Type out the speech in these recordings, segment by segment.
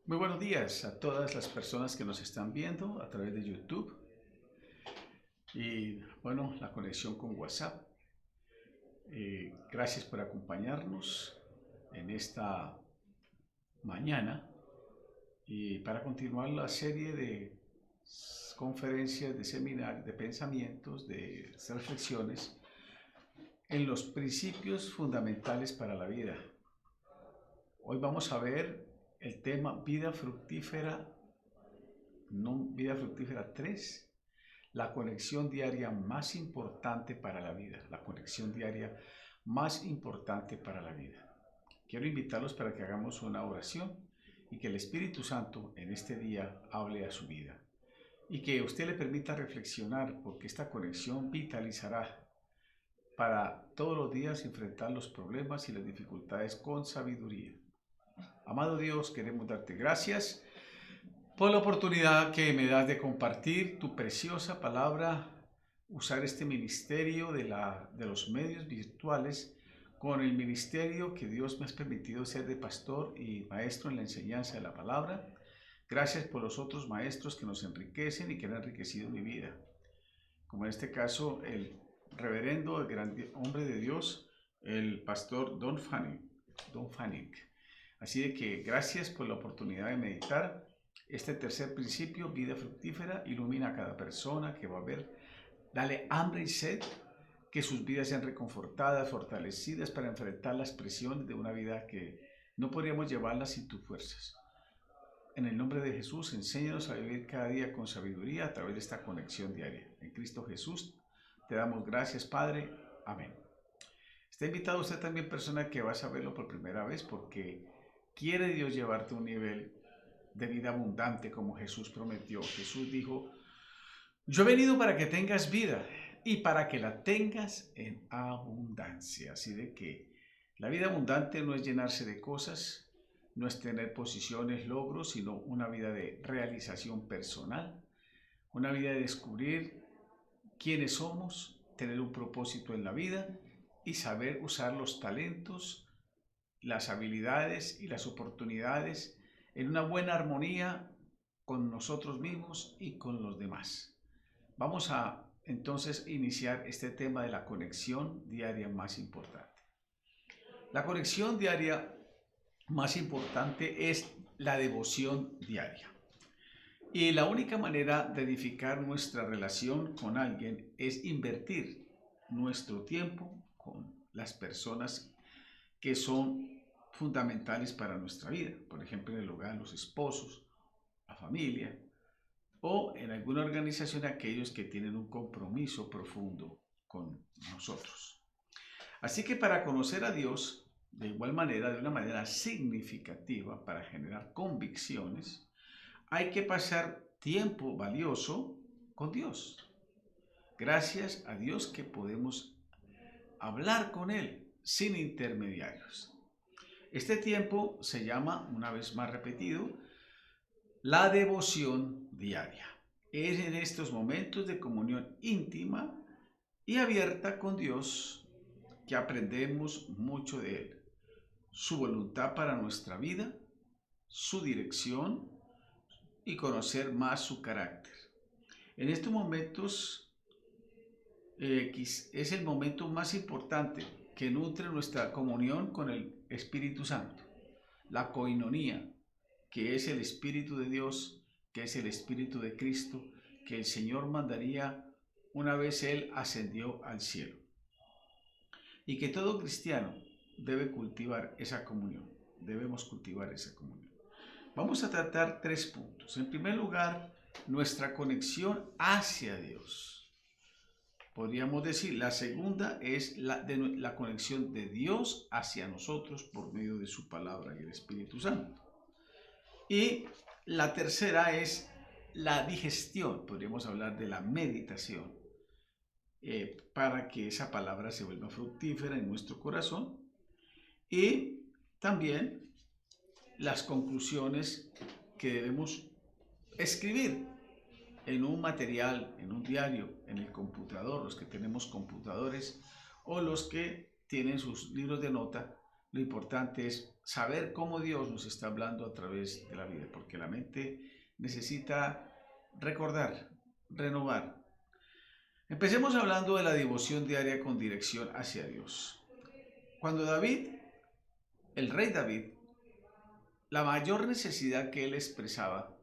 Muy buenos días a todas las personas que nos están viendo a través de YouTube y bueno, la conexión con WhatsApp. Gracias por acompañarnos en esta mañana y para continuar la serie de conferencias, de seminarios, de pensamientos, de reflexiones en los principios fundamentales para la vida. Hoy vamos a ver el tema vida fructífera, no, vida fructífera 3. La conexión diaria más importante para la vida, la conexión diaria más importante para la vida. Quiero invitarlos para que hagamos una oración y que el Espíritu Santo en este día hable a su vida y que usted le permita reflexionar porque esta conexión vitalizará para todos los días enfrentar los problemas y las dificultades con sabiduría. Amado Dios, queremos darte gracias por la oportunidad que me das de compartir tu preciosa palabra, usar este ministerio de los medios virtuales con el ministerio que Dios me ha permitido ser de pastor y maestro en la enseñanza de la palabra. Gracias por los otros maestros que nos enriquecen y que han enriquecido mi vida, como en este caso el reverendo, el gran hombre de Dios, el pastor Don Fanning. Así de que gracias por la oportunidad de meditar este tercer principio, vida fructífera, ilumina a cada persona que va a ver. Dale hambre y sed, que sus vidas sean reconfortadas, fortalecidas para enfrentar las presiones de una vida que no podríamos llevarla sin tus fuerzas. En el nombre de Jesús, enséñanos a vivir cada día con sabiduría a través de esta conexión diaria. En Cristo Jesús, te damos gracias, Padre. Amén. Está invitado usted también, persona que vas a verlo por primera vez, porque quiere Dios llevarte a un nivel de vida abundante como Jesús prometió. Jesús dijo, yo he venido para que tengas vida y para que la tengas en abundancia. Así de que la vida abundante no es llenarse de cosas, no es tener posiciones, logros, sino una vida de realización personal, una vida de descubrir quiénes somos, tener un propósito en la vida y saber usar los talentos, las habilidades y las oportunidades en una buena armonía con nosotros mismos y con los demás. Vamos a entonces iniciar este tema de la conexión diaria más importante. La conexión diaria más importante es la devoción diaria. Y la única manera de edificar nuestra relación con alguien es invertir nuestro tiempo con las personas que son fundamentales para nuestra vida. Por ejemplo, en el hogar, los esposos, la familia, o en alguna organización aquellos que tienen un compromiso profundo con nosotros. Así que para conocer a Dios, de igual manera, de una manera significativa, para generar convicciones, hay que pasar tiempo valioso con Dios. Gracias a Dios que podemos hablar con Él sin intermediarios. Este tiempo se llama, una vez más repetido, la devoción diaria. Es en estos momentos de comunión íntima y abierta con Dios que aprendemos mucho de Él, su voluntad para nuestra vida, su dirección y conocer más su carácter. En estos momentos es el momento más importante que nutre nuestra comunión con el Espíritu Santo, la coinonía, que es el Espíritu de Dios, que es el Espíritu de Cristo, que el Señor mandaría una vez Él ascendió al cielo. Y que todo cristiano debe cultivar esa comunión, debemos cultivar esa comunión. Vamos a tratar 3 puntos. En primer lugar, nuestra conexión hacia Dios. Podríamos decir, la segunda es la conexión de Dios hacia nosotros por medio de su palabra y el Espíritu Santo. Y la tercera es la digestión, podríamos hablar de la meditación, para que esa palabra se vuelva fructífera en nuestro corazón. Y también las conclusiones que debemos escribir en un material, en un diario, en el computador, los que tenemos computadores o los que tienen sus libros de nota. Lo importante es saber cómo Dios nos está hablando a través de la vida, porque la mente necesita recordar, renovar. Empecemos hablando de la devoción diaria con dirección hacia Dios. Cuando David, el rey David, la mayor necesidad que él expresaba,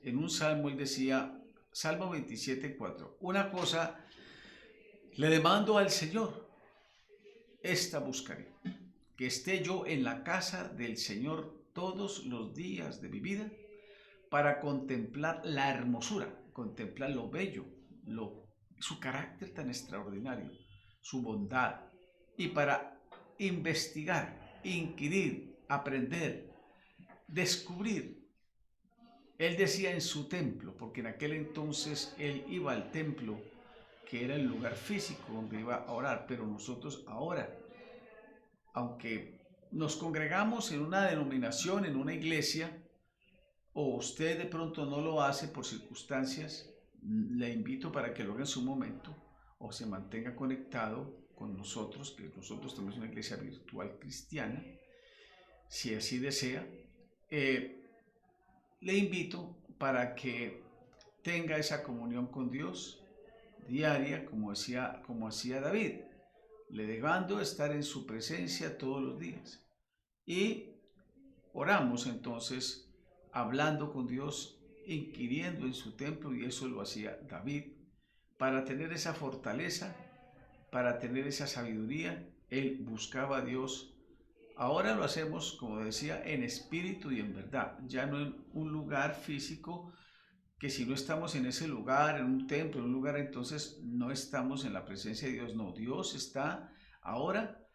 en un salmo él decía, Salmo 27:4, una cosa le demando al Señor, esta buscaré, que esté yo en la casa del Señor todos los días de mi vida, para contemplar la hermosura, contemplar lo bello, su carácter tan extraordinario, su bondad, y para investigar, inquirir, aprender, descubrir. Él decía en su templo, porque en aquel entonces él iba al templo, que era el lugar físico donde iba a orar, pero nosotros ahora, aunque nos congregamos en una denominación, en una iglesia, o usted de pronto no lo hace por circunstancias, le invito para que lo haga en su momento o se mantenga conectado con nosotros, que nosotros tenemos una iglesia virtual cristiana, si así desea. Le invito para que tenga esa comunión con Dios diaria, como hacía David, le dejando estar en su presencia todos los días. Y oramos entonces, hablando con Dios, inquiriendo en su templo, y eso lo hacía David, para tener esa fortaleza, para tener esa sabiduría. Él buscaba a Dios. Ahora lo hacemos, como decía, en espíritu y en verdad, ya no en un lugar físico, que si no estamos en ese lugar, en un templo, en un lugar, entonces no estamos en la presencia de Dios. No, Dios está ahora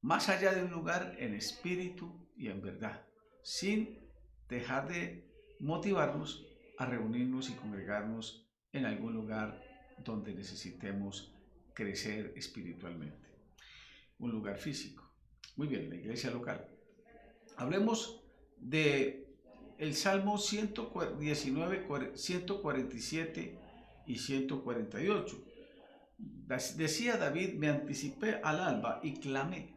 más allá de un lugar, en espíritu y en verdad, sin dejar de motivarnos a reunirnos y congregarnos en algún lugar donde necesitemos crecer espiritualmente. Un lugar físico. Muy bien, la iglesia local. Hablemos de el Salmo 119, 147 y 148. Decía David, me anticipé al alba y clamé.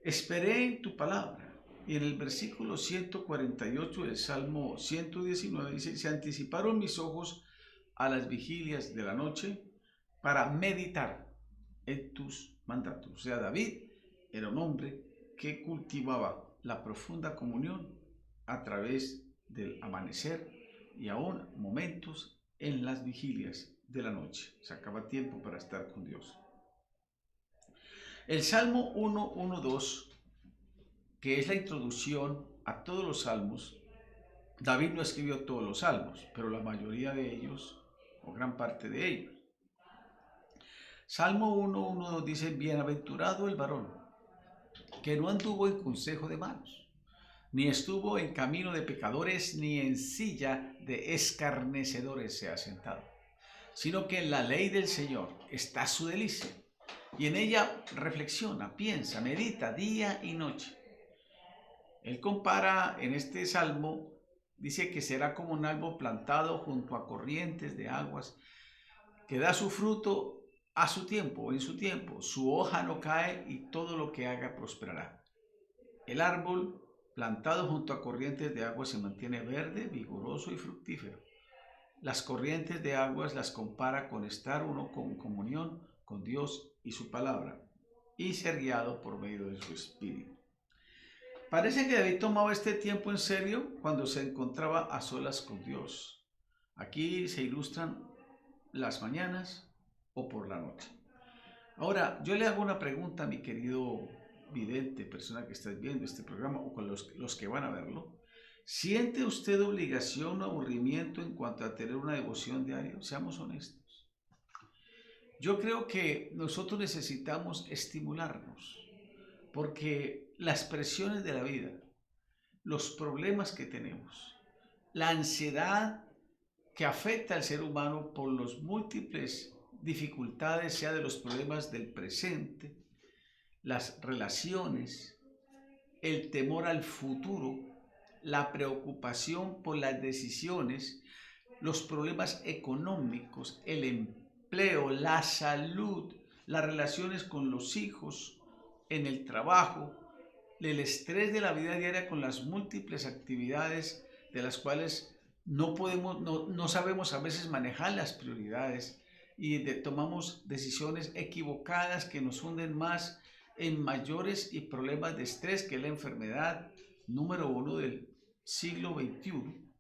Esperé en tu palabra. Y en el versículo 148 del Salmo 119 dice, se anticiparon mis ojos a las vigilias de la noche para meditar en tus mandatos. O sea, David era un hombre que cultivaba la profunda comunión a través del amanecer y aún momentos en las vigilias de la noche. Sacaba tiempo para estar con Dios. El Salmo 1:1-2, que es la introducción a todos los salmos. David no escribió todos los salmos, pero la mayoría de ellos, o gran parte de ellos. Salmo 1:1-2 dice, bienaventurado el varón, que no anduvo en consejo de malos, ni estuvo en camino de pecadores, ni en silla de escarnecedores se ha sentado, sino que en la ley del Señor está su delicia, y en ella reflexiona, piensa, medita día y noche. Él compara en este salmo, dice que será como un árbol plantado junto a corrientes de aguas, que da su fruto a su tiempo o en su tiempo, su hoja no cae y todo lo que haga prosperará. El árbol plantado junto a corrientes de aguas se mantiene verde, vigoroso y fructífero. Las corrientes de aguas las compara con estar uno con comunión con Dios y su palabra, y ser guiado por medio de su espíritu. Parece que David tomaba este tiempo en serio cuando se encontraba a solas con Dios. Aquí se ilustran las mañanas o por la noche. Ahora, yo le hago una pregunta a mi querido vidente, persona que está viendo este programa, o con los que van a verlo. ¿Siente usted obligación o aburrimiento en cuanto a tener una devoción diaria? Seamos honestos. Yo creo que nosotros necesitamos estimularnos, porque las presiones de la vida, los problemas que tenemos, la ansiedad que afecta al ser humano por los múltiples dificultades, sea de los problemas del presente, las relaciones, el temor al futuro, la preocupación por las decisiones, los problemas económicos, el empleo, la salud, las relaciones con los hijos, en el trabajo, el estrés de la vida diaria con las múltiples actividades de las cuales no sabemos a veces manejar las prioridades y tomamos decisiones equivocadas que nos hunden más en mayores y problemas de estrés, que es la enfermedad número uno del siglo XXI.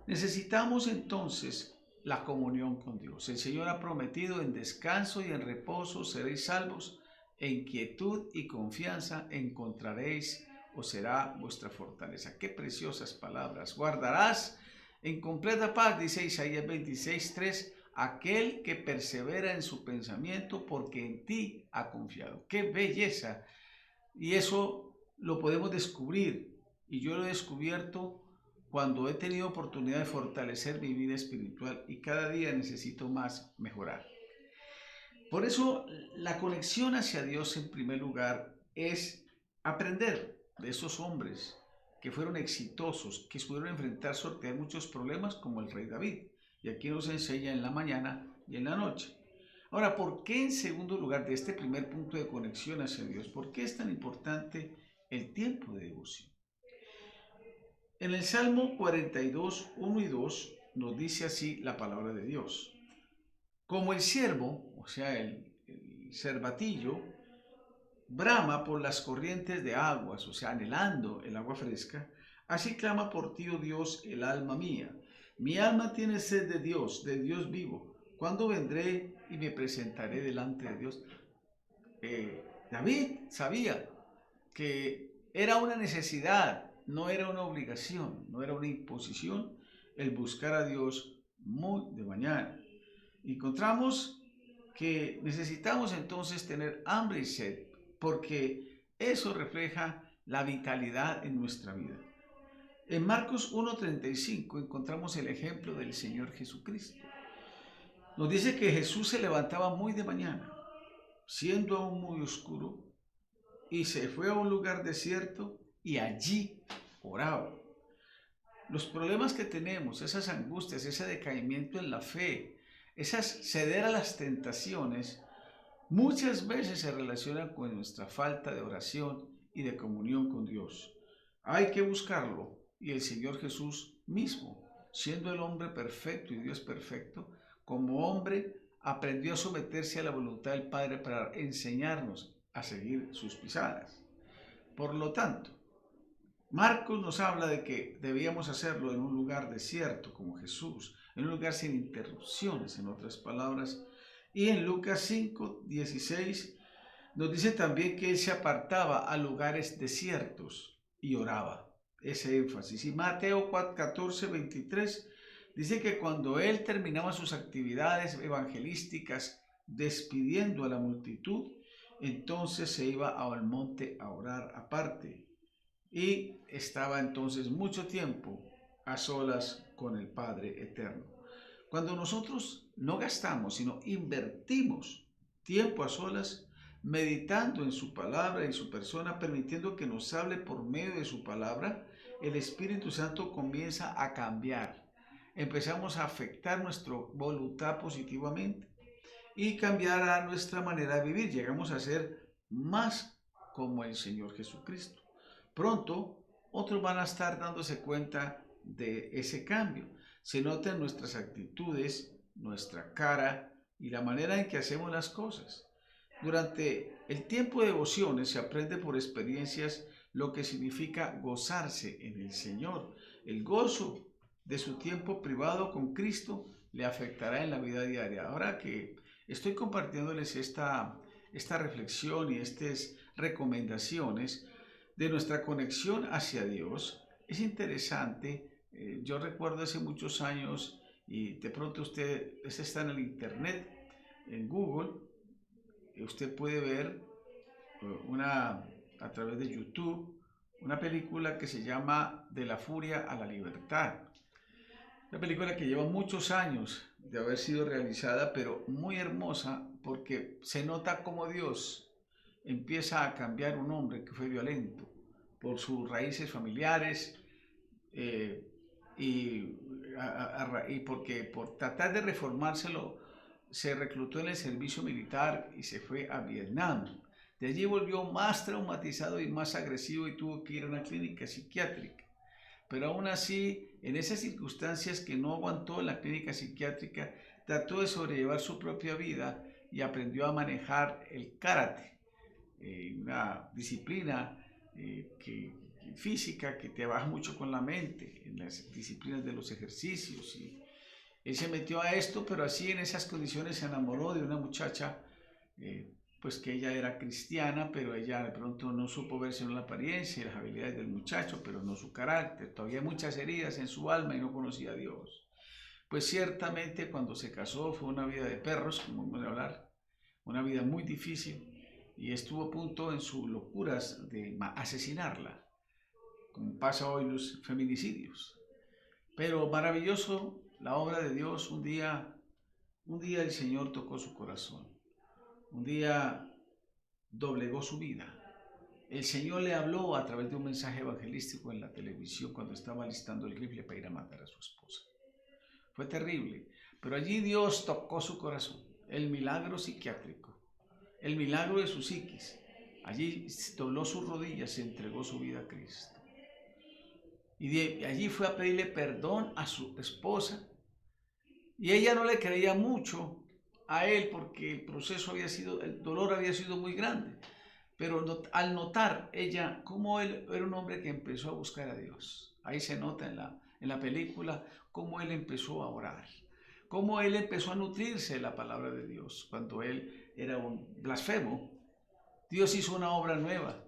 Necesitamos entonces la comunión con Dios. El Señor ha prometido: en descanso y en reposo seréis salvos, en quietud y confianza encontraréis o será vuestra fortaleza. Qué preciosas palabras. Guardarás en completa paz, dice Isaías 26:3, aquel que persevera en su pensamiento, porque en ti ha confiado. ¡Qué belleza! Y eso lo podemos descubrir, y yo lo he descubierto cuando he tenido oportunidad de fortalecer mi vida espiritual, y cada día necesito más mejorar. Por eso la conexión hacia Dios, en primer lugar, es aprender de esos hombres que fueron exitosos, que pudieron enfrentar, sortear muchos problemas, como el rey David. Y aquí nos enseña en la mañana y en la noche. Ahora, ¿por qué en segundo lugar de este primer punto de conexión hacia Dios? ¿Por qué es tan importante el tiempo de devoción? En el Salmo 42, 1 y 2 nos dice así la palabra de Dios: como el ciervo, o sea, el cervatillo, brama por las corrientes de aguas, o sea, anhelando el agua fresca, así clama por ti, oh Dios, el alma mía. Mi alma tiene sed de Dios vivo. ¿Cuándo vendré y me presentaré delante de Dios? David sabía que era una necesidad, no era una obligación, no era una imposición el buscar a Dios muy de mañana. Encontramos que necesitamos entonces tener hambre y sed, porque eso refleja la vitalidad en nuestra vida. En Marcos 1:35 encontramos el ejemplo del Señor Jesucristo. Nos dice que Jesús se levantaba muy de mañana, siendo aún muy oscuro, y se fue a un lugar desierto y allí oraba. Los problemas que tenemos, esas angustias, ese decaimiento en la fe, esas ceder a las tentaciones, muchas veces se relacionan con nuestra falta de oración y de comunión con Dios. Hay que buscarlo, y el Señor Jesús mismo, siendo el hombre perfecto y Dios perfecto, como hombre aprendió a someterse a la voluntad del Padre para enseñarnos a seguir sus pisadas. Por lo tanto, Marcos nos habla de que debíamos hacerlo en un lugar desierto, como Jesús, en un lugar sin interrupciones, en otras palabras. Y en Lucas 5:16 nos dice también que él se apartaba a lugares desiertos y oraba. Ese énfasis. Y Mateo 14:23 dice que cuando él terminaba sus actividades evangelísticas despidiendo a la multitud, entonces se iba al monte a orar aparte. Y estaba entonces mucho tiempo a solas con el Padre Eterno. Cuando nosotros no gastamos, sino invertimos tiempo a solas, meditando en su palabra y su persona, permitiendo que nos hable por medio de su palabra, el Espíritu Santo comienza a cambiar. Empezamos a afectar nuestra voluntad positivamente y cambiará nuestra manera de vivir. Llegamos a ser más como el Señor Jesucristo. Pronto, otros van a estar dándose cuenta de ese cambio. Se nota en nuestras actitudes, nuestra cara y la manera en que hacemos las cosas. Durante el tiempo de devociones se aprende por experiencias lo que significa gozarse en el Señor. El gozo de su tiempo privado con Cristo le afectará en la vida diaria. Ahora que estoy compartiéndoles esta reflexión y estas recomendaciones de nuestra conexión hacia Dios, es interesante. Yo recuerdo hace muchos años, y de pronto usted está en el internet, en Google, usted puede ver a través de YouTube, una película que se llama De la furia a la libertad. Una película que lleva muchos años de haber sido realizada, pero muy hermosa, porque se nota cómo Dios empieza a cambiar un hombre que fue violento por sus raíces familiares, eh, y porque por tratar de reformárselo se reclutó en el servicio militar y se fue a Vietnam. De allí volvió más traumatizado y más agresivo y tuvo que ir a una clínica psiquiátrica. Pero aún así, en esas circunstancias que no aguantó en la clínica psiquiátrica, trató de sobrellevar su propia vida y aprendió a manejar el karate, una disciplina física que trabaja mucho con la mente, en las disciplinas de los ejercicios. Y él se metió a esto, pero así en esas condiciones se enamoró de una muchacha, pues que ella era cristiana, pero ella de pronto no supo verse en la apariencia y las habilidades del muchacho, pero no su carácter. Todavía hay muchas heridas en su alma y no conocía a Dios. Pues ciertamente cuando se casó fue una vida de perros, como vamos a hablar, una vida muy difícil, y estuvo a punto en sus locuras de asesinarla, como pasa hoy los feminicidios. Pero maravilloso la obra de Dios. Un día el Señor tocó su corazón, un día doblegó su vida. El Señor le habló a través de un mensaje evangelístico en la televisión cuando estaba listando el rifle para ir a matar a su esposa. Fue terrible, pero allí Dios tocó su corazón, el milagro psiquiátrico, el milagro de su psiquis. Allí dobló sus rodillas y entregó su vida a Cristo. Y de allí fue a pedirle perdón a su esposa. Y ella no le creía mucho a él porque el dolor había sido muy grande. Pero al notar ella cómo él era un hombre que empezó a buscar a Dios, ahí se nota en la película cómo él empezó a orar, cómo él empezó a nutrirse de la palabra de Dios. Cuando él era un blasfemo, Dios hizo una obra nueva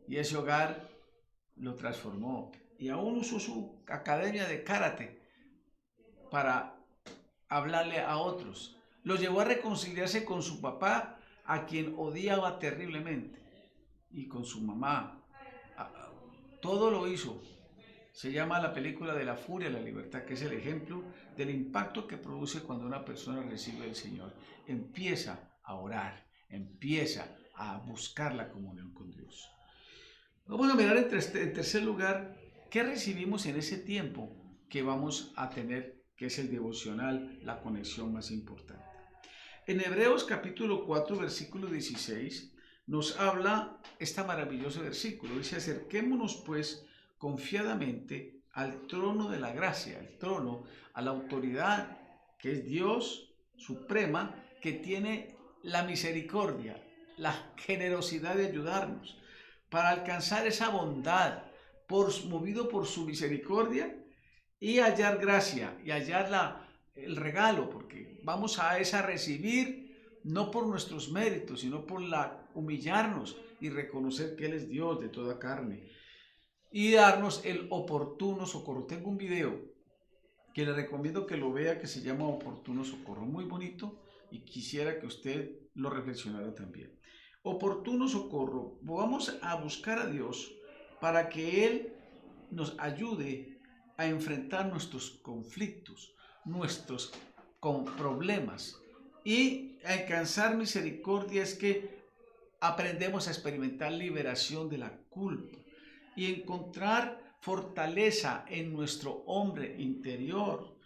y ese hogar lo transformó. Y aún usó su academia de karate para hablarle a otros. Lo llevó a reconciliarse con su papá, a quien odiaba terriblemente, y con su mamá. Todo lo hizo. Se llama la película de la furia de la libertad, que es el ejemplo del impacto que produce cuando una persona recibe del Señor. Empieza a orar, empieza a buscar la comunión con Dios. Vamos a mirar en tercer lugar, ¿qué recibimos en ese tiempo que vamos a tener, que es el devocional, la conexión más importante? En Hebreos capítulo 4, versículo 16, nos habla este maravilloso versículo. Dice: acerquémonos pues confiadamente al trono de la gracia, al trono, a la autoridad que es Dios suprema, que tiene la misericordia, la generosidad de ayudarnos para alcanzar esa bondad, movido por su misericordia, y hallar gracia y hallar el regalo, porque vamos a recibir no por nuestros méritos, sino por humillarnos y reconocer que Él es Dios de toda carne y darnos el oportuno socorro. Tengo un video que le recomiendo que lo vea, que se llama Oportuno Socorro, muy bonito, y quisiera que usted lo reflexionara también. Oportuno socorro. Vamos a buscar a Dios para que Él nos ayude a enfrentar nuestros conflictos, nuestros problemas, y alcanzar misericordia. Es que aprendemos a experimentar liberación de la culpa y encontrar fortaleza en nuestro hombre interior,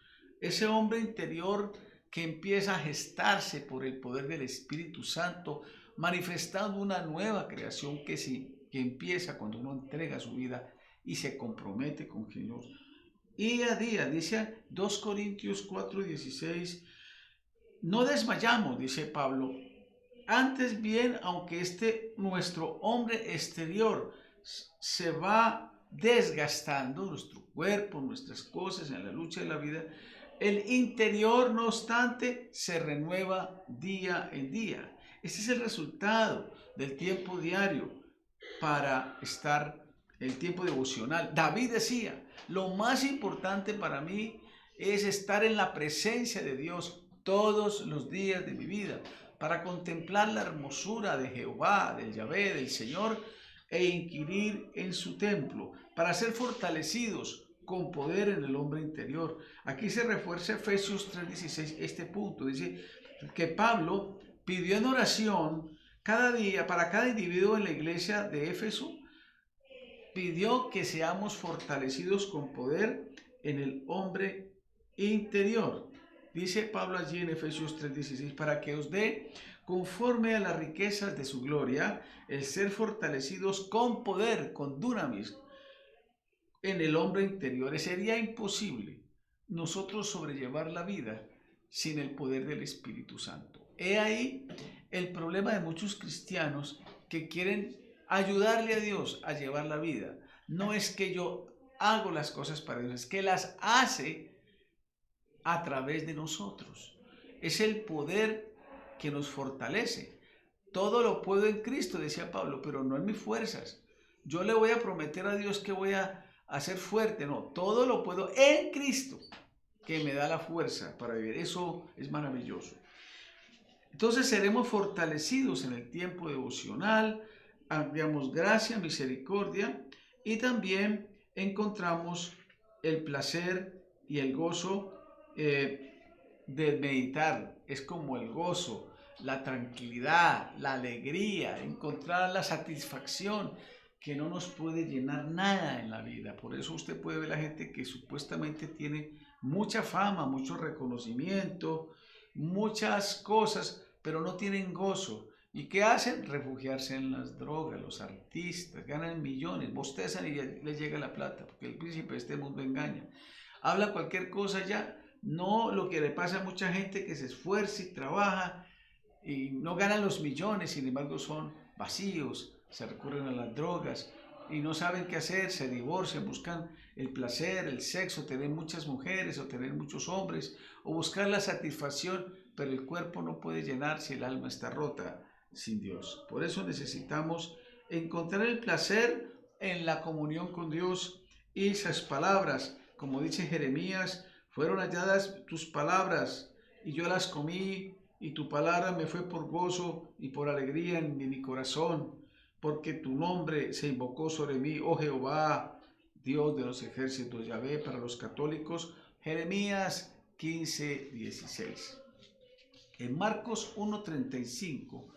ese hombre interior que empieza a gestarse por el poder del Espíritu Santo, manifestando una nueva creación que empieza cuando uno entrega su vida y se compromete con Dios. Y a día, dice 2 Corintios 4:16, no desmayamos, dice Pablo, antes bien, aunque nuestro hombre exterior se va desgastando, nuestro cuerpo, nuestras cosas en la lucha de la vida, el interior, no obstante, se renueva día en día. Este es el resultado del tiempo diario para estar, el tiempo devocional. David decía: lo más importante para mí es estar en la presencia de Dios todos los días de mi vida, para contemplar la hermosura de Jehová, del Yahvé, del Señor, e inquirir en su templo, para ser fortalecidos con poder en el hombre interior. Aquí se refuerza Efesios 3:16 este punto. Dice que Pablo pidió en oración cada día para cada individuo en la iglesia de Éfeso, pidió que seamos fortalecidos con poder en el hombre interior. Dice Pablo allí en Efesios 3:16, para que os dé conforme a las riquezas de su gloria, el ser fortalecidos con poder, con dunamis, en el hombre interior. Sería imposible nosotros sobrellevar la vida sin el poder del Espíritu Santo. He ahí el problema de muchos cristianos que quieren ayudarle a Dios a llevar la vida. No es que yo hago las cosas para Dios, es que las hace a través de nosotros. Es el poder que nos fortalece. Todo lo puedo en Cristo, decía Pablo, pero no en mis fuerzas. Yo le voy a prometer a Dios que voy a ser fuerte. No, todo lo puedo en Cristo, que me da la fuerza para vivir. Eso es maravilloso. Entonces seremos fortalecidos en el tiempo devocional, hallamos gracia, misericordia, y también encontramos el placer y el gozo de meditar. Es como el gozo, la tranquilidad, la alegría, encontrar la satisfacción que no nos puede llenar nada en la vida. Por eso usted puede ver a la gente que supuestamente tiene mucha fama, mucho reconocimiento, muchas cosas, pero no tienen gozo. ¿Y qué hacen? Refugiarse en las drogas. Los artistas ganan millones, bostezan y les llega la plata, porque el príncipe de este mundo engaña. Habla cualquier cosa ya, no lo que le pasa a mucha gente que se esfuerza y trabaja y no ganan los millones, sin embargo son vacíos, se recurren a las drogas y no saben qué hacer, se divorcian, buscan el placer, el sexo, tener muchas mujeres o tener muchos hombres o buscar la satisfacción, pero el cuerpo no puede llenar si el alma está rota sin Dios. Por eso necesitamos encontrar el placer en la comunión con Dios y esas palabras, como dice Jeremías, fueron halladas tus palabras y yo las comí y tu palabra me fue por gozo y por alegría en mi corazón, porque tu nombre se invocó sobre mí, oh Jehová, Dios de los ejércitos, Yahvé para los católicos, Jeremías 15:16. En Marcos 1:35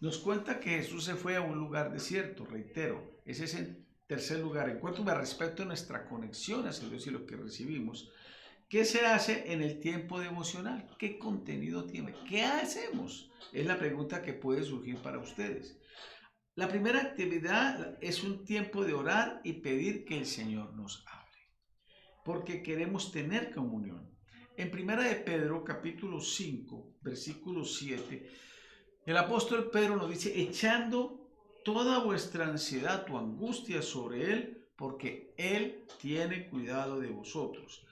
nos cuenta que Jesús se fue a un lugar desierto, reitero, ese es el tercer lugar. En cuanto a respecto a nuestra conexión hacia Dios y lo que recibimos, ¿qué se hace en el tiempo devocional? ¿Qué contenido tiene? ¿Qué hacemos? Es la pregunta que puede surgir para ustedes. La primera actividad es un tiempo de orar y pedir que el Señor nos hable, porque queremos tener comunión. En Primera de Pedro, capítulo 5, versículo 7, el apóstol Pedro nos dice, echando toda vuestra ansiedad, tu angustia sobre Él, porque Él tiene cuidado de vosotros.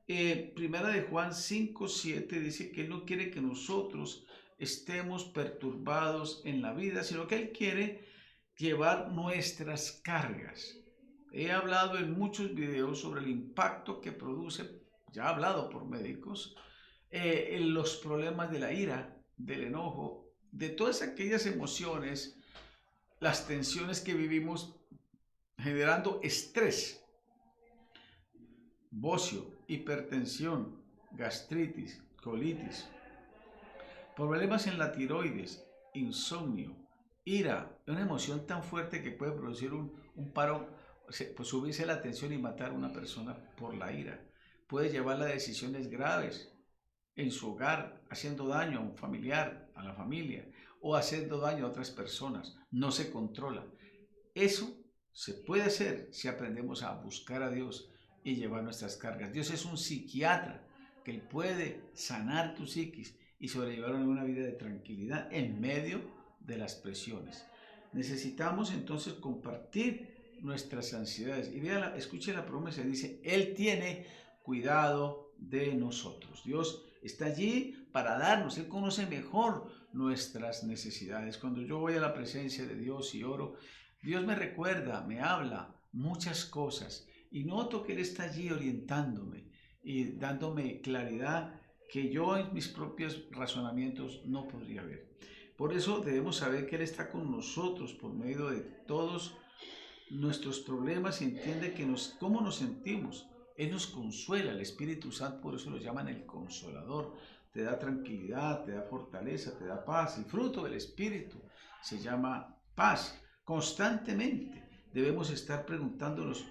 Primera de Juan 5:7 dice que Él no quiere que nosotros estemos perturbados en la vida, sino que Él quiere llevar nuestras cargas. He hablado en muchos videos sobre el impacto que produce, ya he hablado por médicos, en los problemas de la ira, del enojo, de todas aquellas emociones, las tensiones que vivimos generando estrés, bocio, hipertensión, gastritis, colitis, problemas en la tiroides, insomnio, ira, una emoción tan fuerte que puede producir un paro, pues subirse la tensión y matar a una persona por la ira. Puede llevarla a decisiones graves en su hogar, haciendo daño a un familiar, a la familia, o haciendo daño a otras personas. No se controla. Eso se puede hacer si aprendemos a buscar a Dios y llevar nuestras cargas. Dios es un psiquiatra que Él puede sanar tu psiquis y sobrellevar una vida de tranquilidad en medio de las presiones. Necesitamos entonces compartir nuestras ansiedades. Y vea, escuche la promesa, dice, Él tiene cuidado de nosotros. Dios está allí para darnos, Él conoce mejor nuestras necesidades. Cuando yo voy a la presencia de Dios y oro, Dios me recuerda, me habla muchas cosas y noto que Él está allí orientándome y dándome claridad que yo en mis propios razonamientos no podría ver. Por eso debemos saber que Él está con nosotros por medio de todos nuestros problemas y entiende cómo nos sentimos. Él nos consuela, el Espíritu Santo, por eso lo llaman el Consolador. Te da tranquilidad, te da fortaleza, te da paz. El fruto del Espíritu se llama paz. Constantemente debemos estar preguntándonos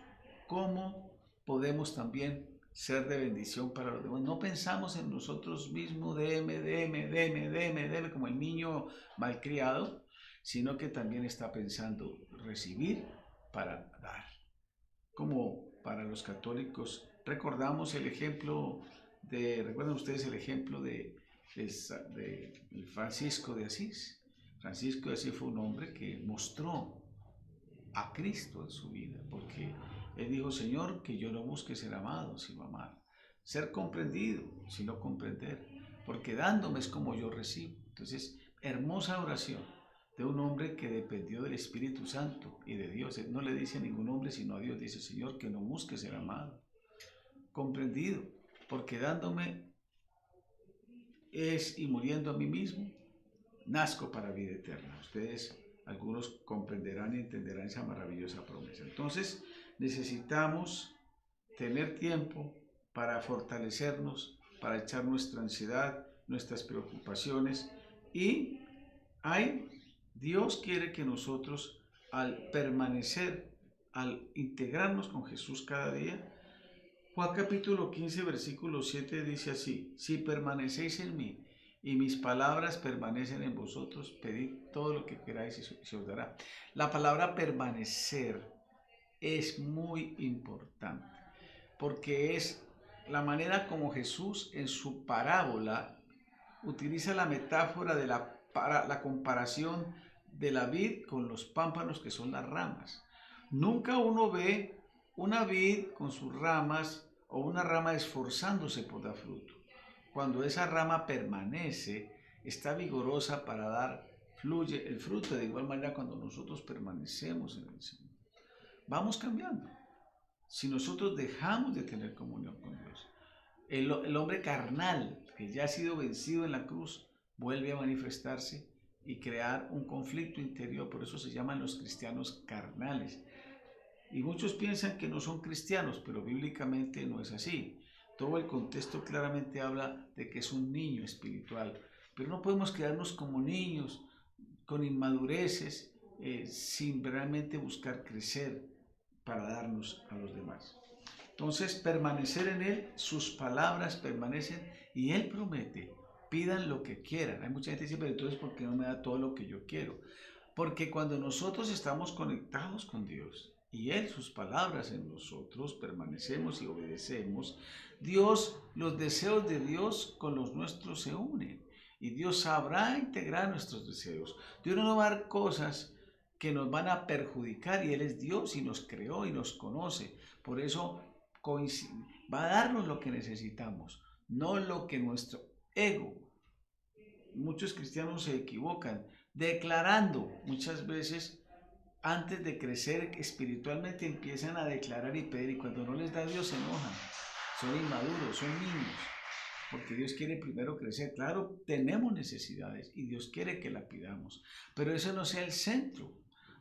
cómo podemos también ser de bendición para los demás. No pensamos en nosotros mismos, deme, como el niño malcriado, sino que también está pensando recibir para dar. Como para los católicos, recordamos el ejemplo recuerdan ustedes el ejemplo de Francisco de Asís. Francisco de Asís fue un hombre que mostró a Cristo en su vida, porque él dijo: Señor, que yo no busque ser amado, sino amar, ser comprendido, sino comprender, porque dándome es como yo recibo. Entonces, hermosa oración de un hombre que dependió del Espíritu Santo y de Dios. Él no le dice a ningún hombre, sino a Dios. Dice: Señor, que no busque ser amado, comprendido, porque dándome es, y muriendo a mí mismo, nazco para vida eterna. Ustedes, algunos, comprenderán y entenderán esa maravillosa promesa. Entonces, necesitamos tener tiempo para fortalecernos, para echar nuestra ansiedad, nuestras preocupaciones, y Dios quiere que nosotros, al permanecer, al integrarnos con Jesús cada día, Juan capítulo 15, versículo 7 dice así: si permanecéis en mí y mis palabras permanecen en vosotros, pedid todo lo que queráis y se os dará. La palabra permanecer es muy importante, porque es la manera como Jesús en su parábola utiliza la metáfora de la comparación de la vid con los pámpanos, que son las ramas. Nunca uno ve una vid con sus ramas o una rama esforzándose por dar fruto. Cuando esa rama permanece, está vigorosa para dar, fluye el fruto. De igual manera, cuando nosotros permanecemos en el Señor, vamos cambiando. Si nosotros dejamos de tener comunión con Dios, el hombre carnal, que ya ha sido vencido en la cruz, vuelve a manifestarse y crear un conflicto interior. Por eso se llaman los cristianos carnales. Y muchos piensan que no son cristianos, pero bíblicamente no es así. Todo el contexto claramente habla de que es un niño espiritual. Pero no podemos quedarnos como niños, con inmadureces, sin realmente buscar crecer para darnos a los demás. Entonces, permanecer en Él, sus palabras permanecen y Él promete: pidan lo que quieran. Hay mucha gente que dice: pero entonces, ¿por qué no me da todo lo que yo quiero? Porque cuando nosotros estamos conectados con Dios y Él, sus palabras en nosotros, permanecemos y obedecemos, Dios, los deseos de Dios con los nuestros se unen. Y Dios sabrá integrar nuestros deseos. Dios no nos va a dar cosas que nos van a perjudicar, y Él es Dios y nos creó y nos conoce. Por eso va a darnos lo que necesitamos, no lo que nuestro ego. Muchos cristianos se equivocan declarando. Muchas veces, antes de crecer espiritualmente, empiezan a declarar y pedir, y cuando no les da Dios se enojan. Son inmaduros, son niños, porque Dios quiere primero crecer. Claro, tenemos necesidades y Dios quiere que la pidamos, pero eso no sea el centro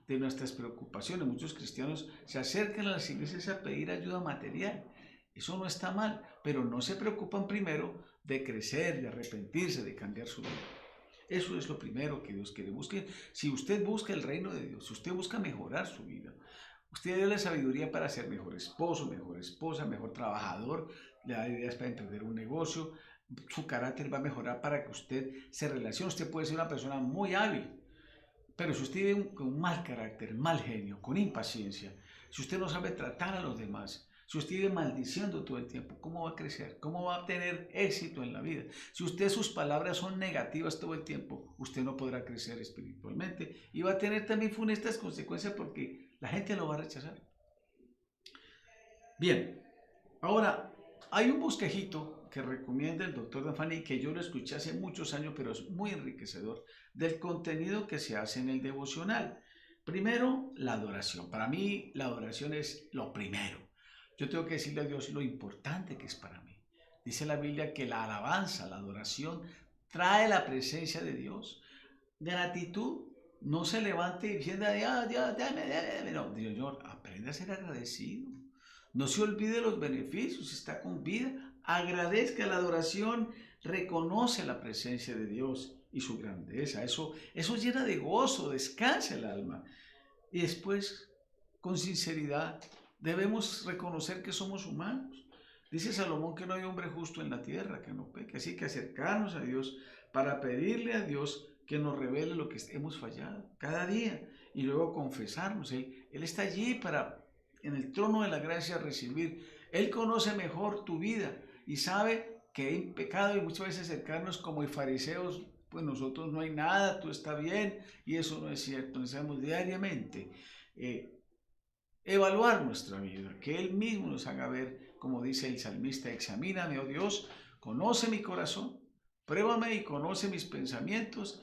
de nuestras preocupaciones. Muchos cristianos se acercan a las iglesias a pedir ayuda material. Eso no está mal, pero no se preocupan primero de crecer, de arrepentirse, de cambiar su vida. Eso es lo primero que Dios quiere. Si usted busca el reino de Dios, si usted busca mejorar su vida, usted le da la sabiduría para ser mejor esposo, mejor esposa, mejor trabajador, le da ideas para emprender un negocio, su carácter va a mejorar para que usted se relacione. Usted puede ser una persona muy hábil, pero si usted vive con un mal carácter, mal genio, con impaciencia, si usted no sabe tratar a los demás, si usted vive maldiciendo todo el tiempo, ¿cómo va a crecer? ¿Cómo va a tener éxito en la vida? Si sus palabras son negativas todo el tiempo, usted no podrá crecer espiritualmente y va a tener también funestas consecuencias, porque la gente lo va a rechazar. Bien, ahora hay un bosquejito que recomienda el doctor Danfani, que yo lo escuché hace muchos años, pero es muy enriquecedor, del contenido que se hace en el devocional. Primero, la adoración. Para mí, la adoración es lo primero. Yo tengo que decirle a Dios lo importante que es para mí. Dice la Biblia que la alabanza, la adoración, trae la presencia de Dios. Gratitud. No se levante diciendo: Dios, dame. No, Señor, aprende a ser agradecido. No se olvide los beneficios, está con vida. Agradezca. La adoración reconoce la presencia de Dios y su grandeza. Eso llena de gozo, descansa el alma. Y después, con sinceridad, debemos reconocer que somos humanos, Dice Salomón que no hay hombre justo en la tierra, que no peque. Así que acercarnos a Dios para pedirle a Dios que nos revele lo que hemos fallado cada día y luego confesarnos. Él está allí para, en el trono de la gracia, recibir. Él conoce mejor tu vida y sabe que hay pecado y muchas veces acercarnos como fariseos, pues nosotros no hay nada, tú está bien, y eso no es cierto. Necesitamos diariamente eh, evaluar nuestra vida, que Él mismo nos haga ver, como dice el salmista: examíname, oh Dios, conoce mi corazón, pruébame y conoce mis pensamientos,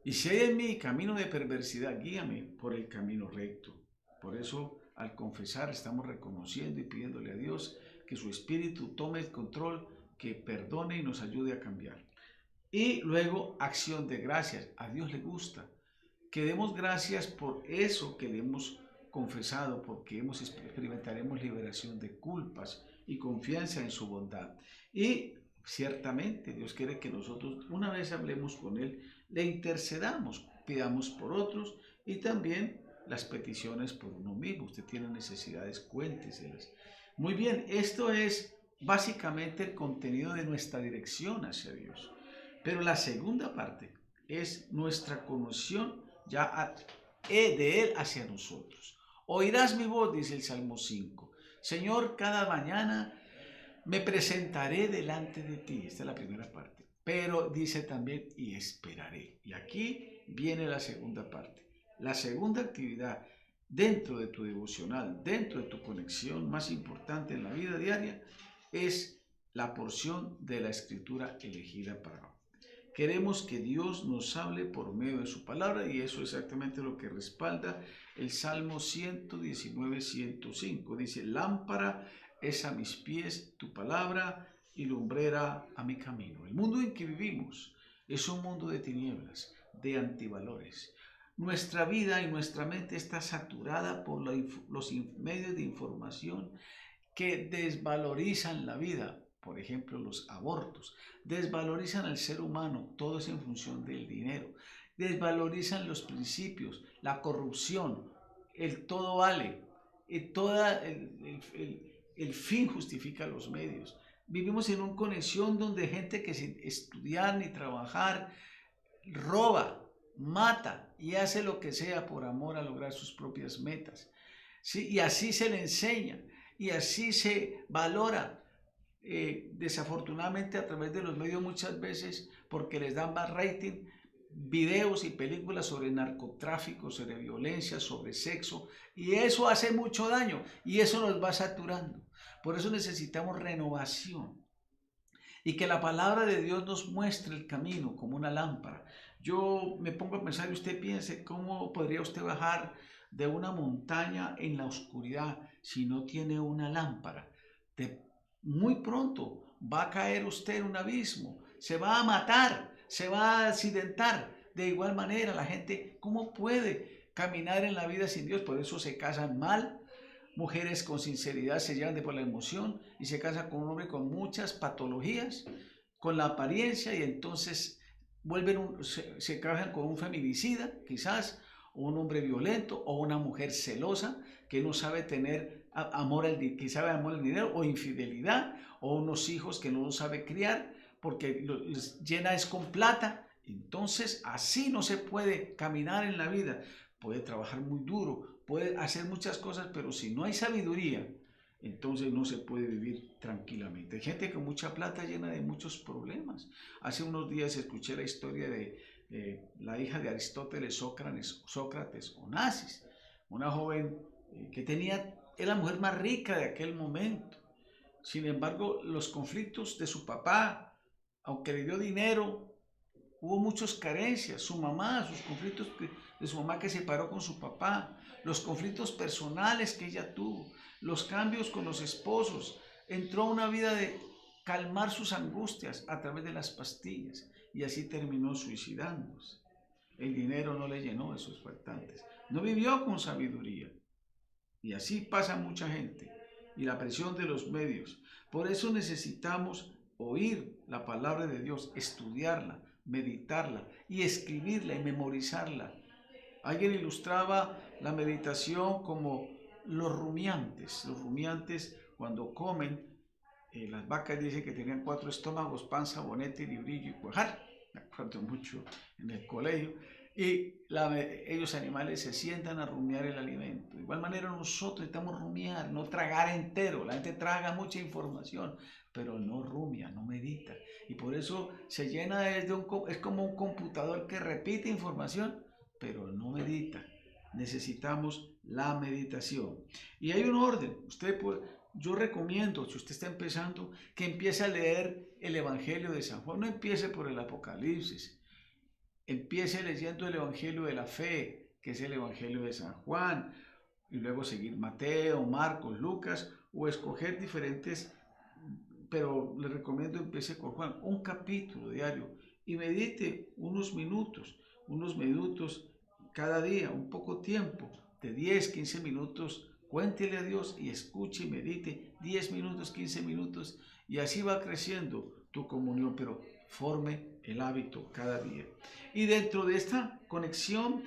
y si hay en mí camino de perversidad, guíame por el camino recto. Por eso, al confesar, estamos reconociendo y pidiéndole a Dios que su Espíritu tome el control, que perdone y nos ayude a cambiar. Y luego, acción de gracias. A Dios le gusta que demos gracias por eso que le hemos confesado, porque experimentaremos liberación de culpas y confianza en su bondad. Y ciertamente Dios quiere que nosotros, una vez hablemos con Él, le intercedamos, pidamos por otros y también las peticiones por uno mismo. Usted tiene necesidades, cuénteselas. Muy bien, esto es básicamente el contenido de nuestra dirección hacia Dios. Pero la segunda parte es nuestra conexión ya de Él hacia nosotros. Oirás mi voz, dice el Salmo 5. Señor, cada mañana me presentaré delante de ti. Esta es la primera parte. Pero dice también, y esperaré. Y aquí viene la segunda parte. La segunda actividad dentro de tu devocional, dentro de tu conexión más importante en la vida diaria, es la porción de la escritura elegida para hoy. Queremos que Dios nos hable por medio de su palabra y eso es exactamente lo que respalda el Salmo 119, 105. Dice: lámpara es a mis pies tu palabra y lumbrera a mi camino. El mundo en que vivimos es un mundo de tinieblas, de antivalores. Nuestra vida y nuestra mente está saturada por los medios de información que desvalorizan la vida. Por ejemplo, los abortos, desvalorizan al ser humano, todo es en función del dinero, desvalorizan los principios, la corrupción, el todo vale, el fin justifica los medios. Vivimos en una conexión donde gente que sin estudiar ni trabajar roba, mata y hace lo que sea por amor a lograr sus propias metas. ¿Sí? Y así se le enseña y así se valora. Desafortunadamente a través de los medios muchas veces, porque les dan más rating, videos y películas sobre narcotráfico, sobre violencia, sobre sexo, y eso hace mucho daño y eso nos va saturando. Por eso necesitamos renovación y que la palabra de Dios nos muestre el camino como una lámpara. Yo me pongo a pensar y usted piense, ¿cómo podría usted bajar de una montaña en la oscuridad si no tiene una lámpara? Muy pronto va a caer usted en un abismo, se va a matar, se va a accidentar. De igual manera, la gente, ¿cómo puede caminar en la vida sin Dios? Por eso se casan mal. Mujeres con sinceridad se llevan de por la emoción y se casan con un hombre con muchas patologías, con la apariencia, y entonces se casan con un feminicida, quizás, o un hombre violento, o una mujer celosa que no sabe tener amor que sabe amor al dinero, o infidelidad, o unos hijos que no los sabe criar porque los llena es con plata. Entonces así no se puede caminar en la vida. Puede trabajar muy duro, puede hacer muchas cosas, pero si no hay sabiduría, entonces no se puede vivir tranquilamente. Hay gente con mucha plata llena de muchos problemas. Hace unos días escuché la historia de la hija de Aristóteles, Sócrates Onassis, una joven que era la mujer más rica de aquel momento. Sin embargo, los conflictos de su papá, aunque le dio dinero, hubo muchas carencias. Sus conflictos de su mamá que se separó con su papá, los conflictos personales que ella tuvo, los cambios con los esposos. Entró a una vida de calmar sus angustias a través de las pastillas y así terminó suicidándose. El dinero no le llenó de sus faltantes. No vivió con sabiduría. Y así pasa mucha gente. Y la presión de los medios. Por eso necesitamos oír la palabra de Dios, estudiarla, meditarla y escribirla y memorizarla. Alguien ilustraba la meditación como los rumiantes. Los rumiantes cuando comen las vacas dicen que tenían 4 estómagos: panza, bonete, librillo y cuajar. Me acuerdo mucho en el colegio. Y ellos animales se sientan a rumiar el alimento. De igual manera nosotros necesitamos rumiar, no tragar entero. La gente traga mucha información, pero no rumia, no medita. Y por eso se llena es como un computador que repite información, pero no medita. Necesitamos la meditación. Y hay un orden. Yo recomiendo, si usted está empezando, que empiece a leer el Evangelio de San Juan. No empiece por el Apocalipsis. Empiece leyendo el Evangelio de la Fe, que es el Evangelio de San Juan, y luego seguir Mateo, Marcos, Lucas, o escoger diferentes, pero le recomiendo empiece con Juan, un capítulo diario, y medite unos minutos cada día, un poco tiempo, de 10, 15 minutos, cuéntele a Dios y escuche y medite 10 minutos, 15 minutos, y así va creciendo tu comunión, pero forme el hábito cada día. Y dentro de esta conexión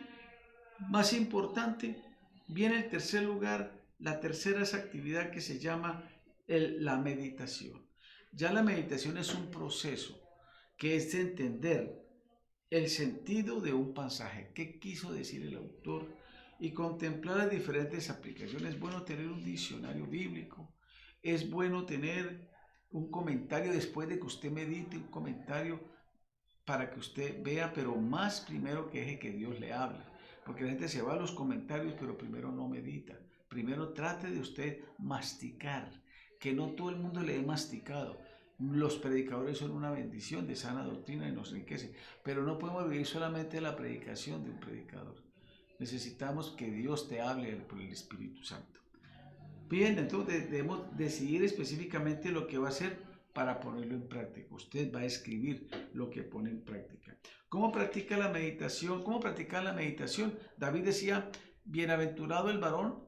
más importante, viene el tercer lugar, la tercera es actividad que se llama la meditación. Ya la meditación es un proceso que es entender el sentido de un pasaje, qué quiso decir el autor, y contemplar las diferentes aplicaciones. Es bueno tener un diccionario bíblico, es bueno tener un comentario después de que usted medite, un comentario para que usted vea, pero más primero que deje que Dios le hable, porque la gente se va a los comentarios, pero primero no medita. Primero trate de usted masticar, que no todo el mundo le dé masticado. Los predicadores son una bendición de sana doctrina y nos enriquece, pero no podemos vivir solamente de la predicación de un predicador. Necesitamos que Dios te hable por el Espíritu Santo. Bien, entonces debemos decidir específicamente lo que va a hacer para ponerlo en práctica. Usted va a escribir lo que pone en práctica. ¿Cómo practica la meditación? ¿Cómo practicar la meditación? David decía: bienaventurado el varón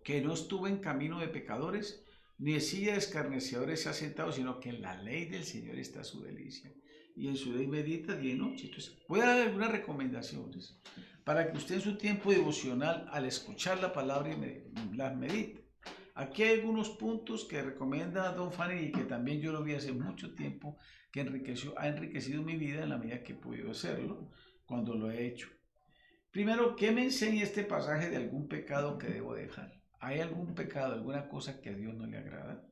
que no estuvo en camino de pecadores, ni en silla de escarnecedores se ha sentado, sino que en la ley del Señor está su delicia, y en su ley medita día y noche. Entonces, voy a dar algunas recomendaciones para que usted en su tiempo devocional, al escuchar la palabra, las medite. Aquí hay algunos puntos que recomienda Don Fanny y que también yo lo vi hace mucho tiempo, que ha enriquecido mi vida en la medida que he podido hacerlo, cuando lo he hecho. Primero, ¿qué me enseña este pasaje de algún pecado que debo dejar? ¿Hay algún pecado, alguna cosa que a Dios no le agrada?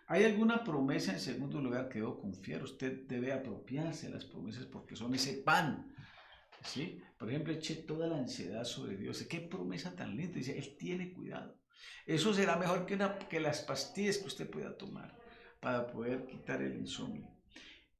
¿Hay alguna promesa, en segundo lugar, que debo confiar? Usted debe apropiarse de las promesas porque son ese pan, ¿sí? Por ejemplo, eche toda la ansiedad sobre Dios. ¿Qué promesa tan linda? Dice, Él tiene cuidado. Eso será mejor que las pastillas que usted pueda tomar para poder quitar el insomnio.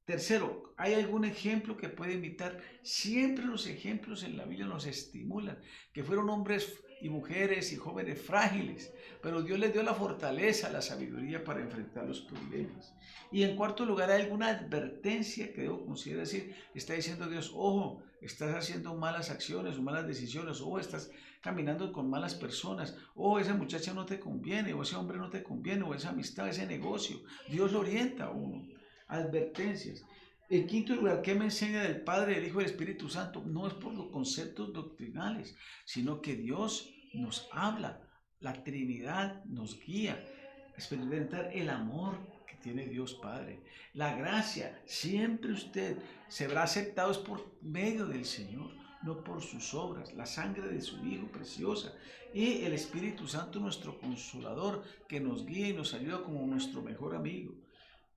Tercero, ¿hay algún ejemplo que puede imitar? Siempre los ejemplos en la Biblia nos estimulan, que fueron hombres y mujeres y jóvenes frágiles, pero Dios les dio la fortaleza, la sabiduría para enfrentar los problemas. Y en cuarto lugar, ¿hay alguna advertencia que debo considerar? Es decir, está diciendo Dios: ojo, estás haciendo malas acciones o malas decisiones, o estás caminando con malas personas, o esa muchacha no te conviene, o ese hombre no te conviene, o esa amistad, ese negocio. Dios lo orienta a uno. Advertencias. En quinto lugar, ¿qué me enseña del Padre, del Hijo y del Espíritu Santo? No es por los conceptos doctrinales, sino que Dios nos habla, la Trinidad nos guía a experimentar el amor que tiene Dios Padre. La gracia, siempre usted se verá aceptado es por medio del Señor, no por sus obras. La sangre de su Hijo preciosa y el Espíritu Santo, nuestro consolador, que nos guía y nos ayuda como nuestro mejor amigo.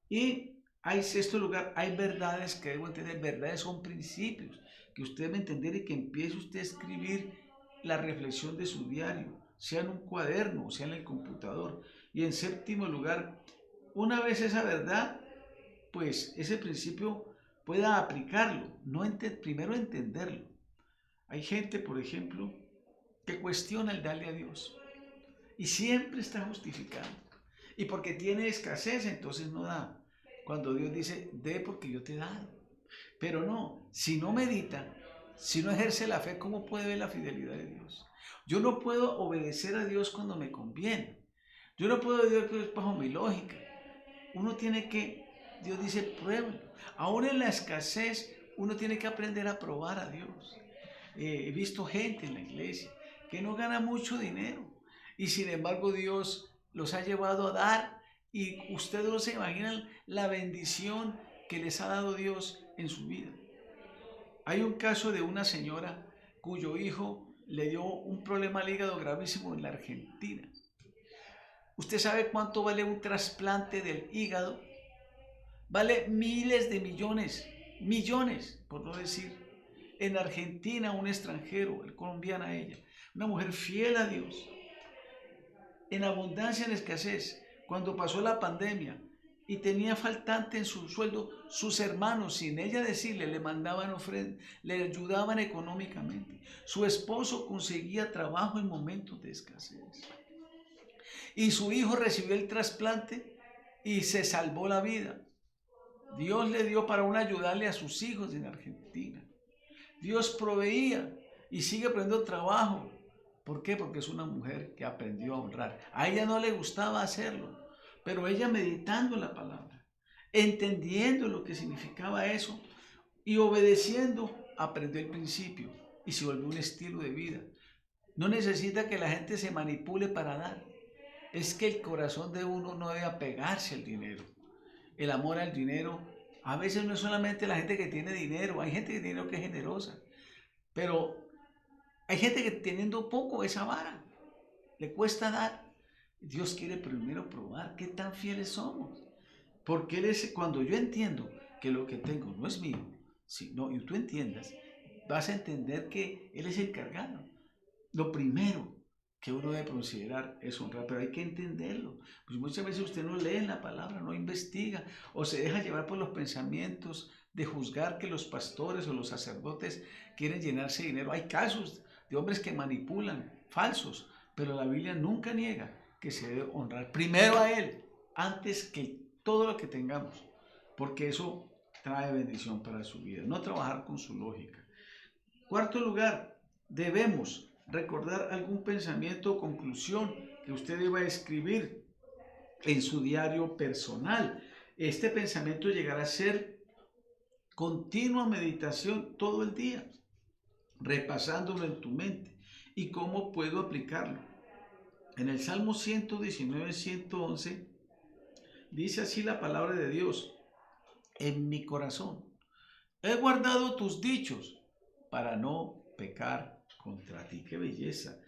Y hay sexto lugar, hay verdades que debo entender. Verdades son principios que usted debe entender y que empiece usted a escribir la reflexión de su diario, sea en un cuaderno, sea en el computador. Y en séptimo lugar, una vez esa verdad, pues ese principio pueda aplicarlo, no primero entenderlo. Hay gente, por ejemplo, que cuestiona el darle a Dios y siempre está justificando. Y porque tiene escasez, entonces no da. Cuando Dios dice, dé porque yo te he dado. Pero no, si no medita, si no ejerce la fe, ¿cómo puede ver la fidelidad de Dios? Yo no puedo obedecer a Dios cuando me conviene. Yo no puedo obedecer bajo mi lógica. Uno tiene que, Dios dice, pruébalo. Aún en la escasez, uno tiene que aprender a probar a Dios. He visto gente en la iglesia que no gana mucho dinero y sin embargo Dios los ha llevado a dar Y ustedes no se imaginan la bendición que les ha dado Dios en su vida. Hay un caso de una señora cuyo hijo le dio un problema al hígado gravísimo en la Argentina. ¿Usted sabe cuánto vale un trasplante del hígado? Vale miles de millones, millones, por no decir. En Argentina, un extranjero, el colombiana ella, una mujer fiel a Dios, en abundancia, en escasez, cuando pasó la pandemia y tenía faltante en su sueldo, sus hermanos, sin ella decirle, le mandaban ofrendas, le ayudaban económicamente. Su esposo conseguía trabajo en momentos de escasez. Y su hijo recibió el trasplante y se salvó la vida. Dios le dio para ayudarle a sus hijos en Argentina. Dios proveía y sigue poniendo trabajo. ¿Por qué? Porque es una mujer que aprendió a honrar. A ella no le gustaba hacerlo, pero ella meditando la palabra, entendiendo lo que significaba eso y obedeciendo, aprendió el principio y se volvió un estilo de vida. No necesita que la gente se manipule para dar. Es que el corazón de uno no debe apegarse al dinero. El amor al dinero, a veces no es solamente la gente que tiene dinero, hay gente que tiene dinero que es generosa, pero hay gente que teniendo poco esa vara, le cuesta dar. Dios quiere primero probar qué tan fieles somos, porque cuando yo entiendo que lo que tengo no es mío, sino, y tú entiendas, vas a entender que Él es el encargado. Lo primero que uno debe considerar es honrar, pero hay que entenderlo. Pues muchas veces usted no lee la palabra, no investiga, o se deja llevar por los pensamientos de juzgar que los pastores o los sacerdotes quieren llenarse de dinero. Hay casos de hombres que manipulan, falsos, pero la Biblia nunca niega que se debe honrar primero a Él, antes que todo lo que tengamos, porque eso trae bendición para su vida, no trabajar con su lógica. Cuarto lugar, debemos recordar algún pensamiento o conclusión que usted deba escribir en su diario personal. Este pensamiento llegará a ser continua meditación todo el día, repasándolo en tu mente. ¿Y cómo puedo aplicarlo? En el Salmo 119, 111, dice así la palabra de Dios: en mi corazón he guardado tus dichos para no pecar contra ti. ¡Qué belleza!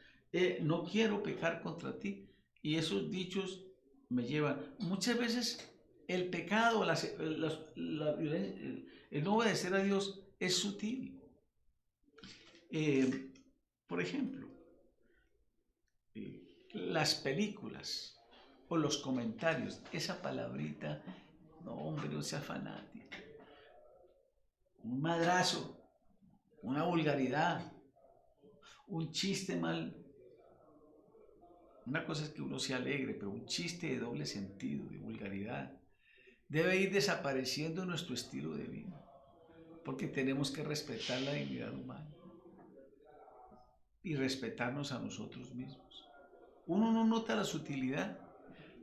No quiero pecar contra ti. Y esos dichos me llevan. Muchas veces el pecado, el no obedecer a Dios es sutil. Por ejemplo, las películas o los comentarios, esa palabrita, no hombre, no sea fanático. Un madrazo, una vulgaridad, un chiste mal. Una cosa es que uno se alegre, pero un chiste de doble sentido, de vulgaridad, debe ir desapareciendo en nuestro estilo de vida, porque tenemos que respetar la dignidad humana y respetarnos a nosotros mismos. Uno no nota la sutilidad.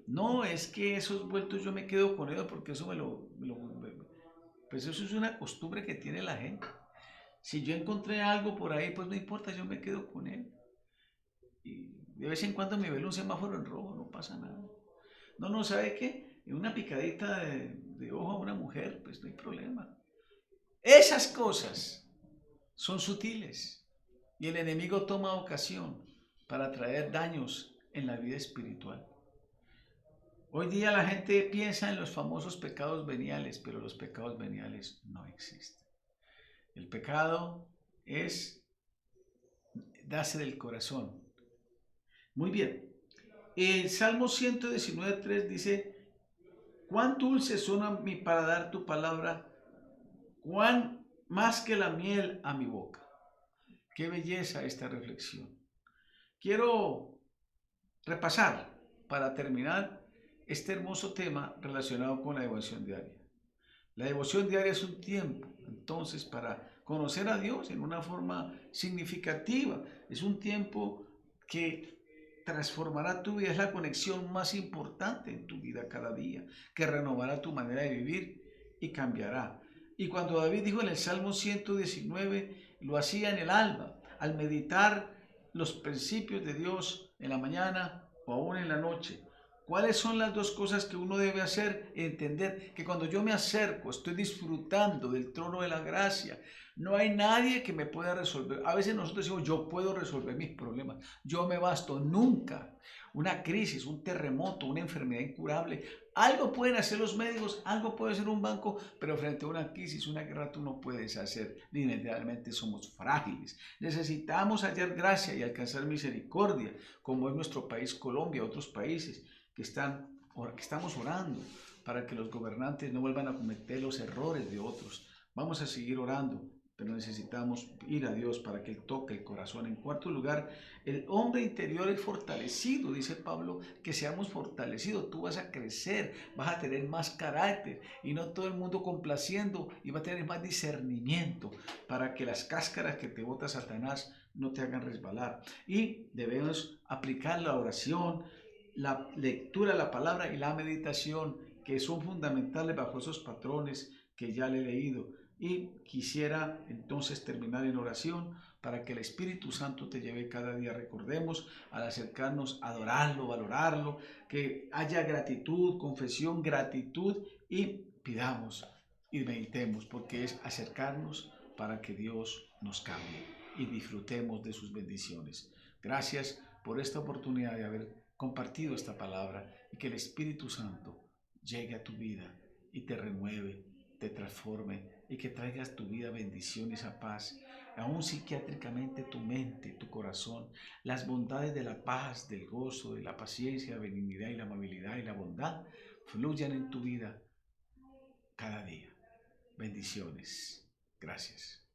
No, es que esos vueltos yo me quedo con ellos porque eso pues eso es una costumbre que tiene la gente. Si yo encontré algo por ahí, pues no importa, yo me quedo con él. Y de vez en cuando me veo un semáforo en rojo, no pasa nada. No, ¿sabe qué? En una picadita de ojo a una mujer, pues no hay problema. Esas cosas son sutiles y el enemigo toma ocasión para traer daños en la vida espiritual. Hoy día la gente piensa en los famosos pecados veniales, pero los pecados veniales no existen. El pecado es darse del corazón. Muy bien. El Salmo 119.3 dice: cuán dulces son a mi paladar tu palabra, cuán más que la miel a mi boca. Qué belleza esta reflexión. Quiero repasar, para terminar, este hermoso tema relacionado con la devoción diaria. La devoción diaria es un tiempo, entonces, para conocer a Dios en una forma significativa. Es un tiempo que transformará tu vida, es la conexión más importante en tu vida cada día, que renovará tu manera de vivir y cambiará. Y cuando David dijo en el Salmo 119, lo hacía en el alba, al meditar los principios de Dios en la mañana o aún en la noche. ¿Cuáles son las dos cosas que uno debe hacer? Entender que cuando yo me acerco, estoy disfrutando del trono de la gracia. No hay nadie que me pueda resolver. A veces nosotros decimos, yo puedo resolver mis problemas, yo me basto. Nunca. Una crisis, un terremoto, una enfermedad incurable. Algo pueden hacer los médicos, algo puede hacer un banco, pero frente a una crisis, una guerra, tú no puedes hacer. Literalmente somos frágiles. Necesitamos hallar gracia y alcanzar misericordia, como es nuestro país Colombia, otros países que estamos orando para que los gobernantes no vuelvan a cometer los errores de otros. Vamos a seguir orando, pero necesitamos ir a Dios para que Él toque el corazón. En cuarto lugar, el hombre interior es fortalecido, dice Pablo, que seamos fortalecidos. Tú vas a crecer, vas a tener más carácter y no todo el mundo complaciendo, y va a tener más discernimiento para que las cáscaras que te bota Satanás no te hagan resbalar. Y debemos aplicar la oración, la lectura de la palabra y la meditación, que son fundamentales bajo esos patrones que ya le he leído. Y quisiera entonces terminar en oración para que el Espíritu Santo te lleve cada día. Recordemos al acercarnos a adorarlo, valorarlo, que haya gratitud, confesión, gratitud, y pidamos y meditemos, porque es acercarnos para que Dios nos cambie y disfrutemos de sus bendiciones. Gracias por esta oportunidad de haber compartido esta palabra, y que el Espíritu Santo llegue a tu vida y te renueve, te transforme, y que traigas a tu vida bendiciones, a paz, aún psiquiátricamente tu mente, tu corazón, las bondades de la paz, del gozo, de la paciencia, la benignidad y la amabilidad y la bondad fluyan en tu vida cada día. Bendiciones. Gracias.